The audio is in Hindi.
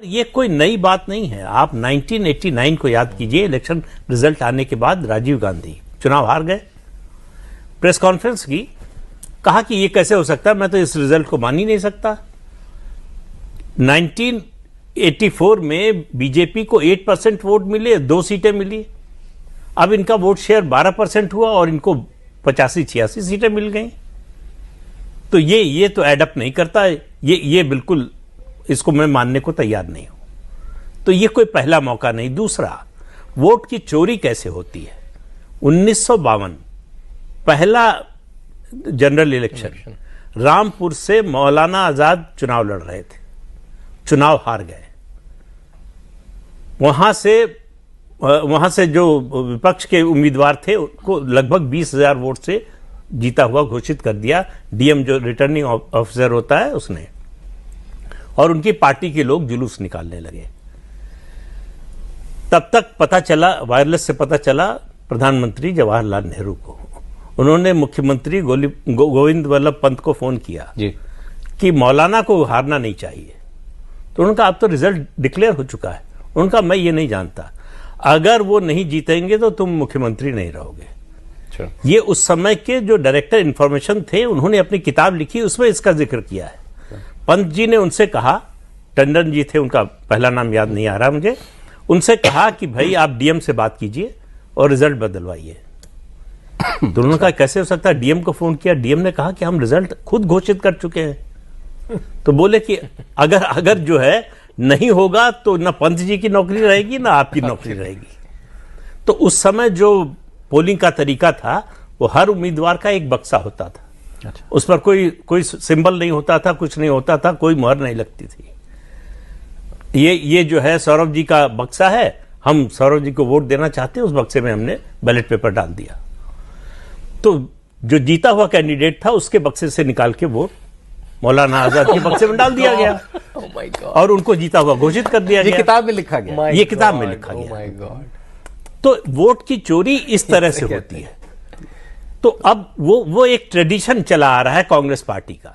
ये कोई नई बात नहीं है। आप 1989 को याद कीजिए, इलेक्शन रिजल्ट आने के बाद राजीव गांधी चुनाव हार गए, प्रेस कॉन्फ्रेंस की, कहा कि ये कैसे हो सकता है, मैं तो इस रिजल्ट को मान ही नहीं सकता। 1984 में बीजेपी को 8% वोट मिले, 2 सीटें मिली। अब इनका वोट शेयर 12% हुआ और इनको 85-86 सीटें मिल गई। तो ये तो एडअप नहीं करता। ये बिल्कुल, इसको मैं मानने को तैयार नहीं हूं। तो ये कोई पहला मौका नहीं। दूसरा, वोट की चोरी कैसे होती है। 1952 पहला जनरल इलेक्शन, रामपुर से मौलाना आजाद चुनाव लड़ रहे थे, चुनाव हार गए। वहां से जो विपक्ष के उम्मीदवार थे उनको लगभग 20,000 वोट से जीता हुआ घोषित कर दिया। डीएम जो रिटर्निंग ऑफिसर होता है उसने, और उनकी पार्टी के लोग जुलूस निकालने लगे। तब तक पता चला, वायरलेस से पता चला प्रधानमंत्री जवाहरलाल नेहरू को। उन्होंने मुख्यमंत्री गोविंद वल्लभ पंत को फोन किया जी कि मौलाना को हारना नहीं चाहिए। तो उन्होंने कहा अब तो रिजल्ट डिक्लेयर हो चुका है। उन्होंने कहा मैं ये नहीं जानता, अगर वो नहीं जीतेंगे तो तुम मुख्यमंत्री नहीं रहोगे। ये उस समय के जो डायरेक्टर इंफॉर्मेशन थे, उन्होंने अपनी किताब लिखी, उसमें इसका जिक्र किया है। पंत जी ने उनसे कहा, टंडन जी थे, उनका पहला नाम याद नहीं आ रहा मुझे, उनसे कहा कि भाई आप डीएम से बात कीजिए और रिजल्ट बदलवाइए। तो उन्होंने कहा कैसे हो सकता है। डीएम को फोन किया, डीएम ने कहा कि हम रिजल्ट खुद घोषित कर चुके हैं। तो बोले कि अगर जो है नहीं होगा तो ना पंत जी की नौकरी रहेगी ना आपकी नौकरी रहेगी। तो उस समय जो पोलिंग का तरीका था, वो हर उम्मीदवार का एक बक्सा होता था। अच्छा। उस पर कोई सिंबल नहीं होता था, कुछ नहीं होता था, कोई मुहर नहीं लगती थी। ये जो है सौरभ जी का बक्सा है, हम सौरभ जी को वोट देना चाहते हैं, उस बक्से में हमने बैलेट पेपर डाल दिया। तो जो जीता हुआ कैंडिडेट था उसके बक्से से निकाल के वोट मौलाना आजाद के बक्से में डाल दिया गया और उनको जीता हुआ घोषित कर दिया गया। किताब में लिखा गया, ये किताब में लिखा गया। तो वोट की चोरी इस तरह से होती है। तो अब वो एक ट्रेडिशन चला आ रहा है कांग्रेस पार्टी का।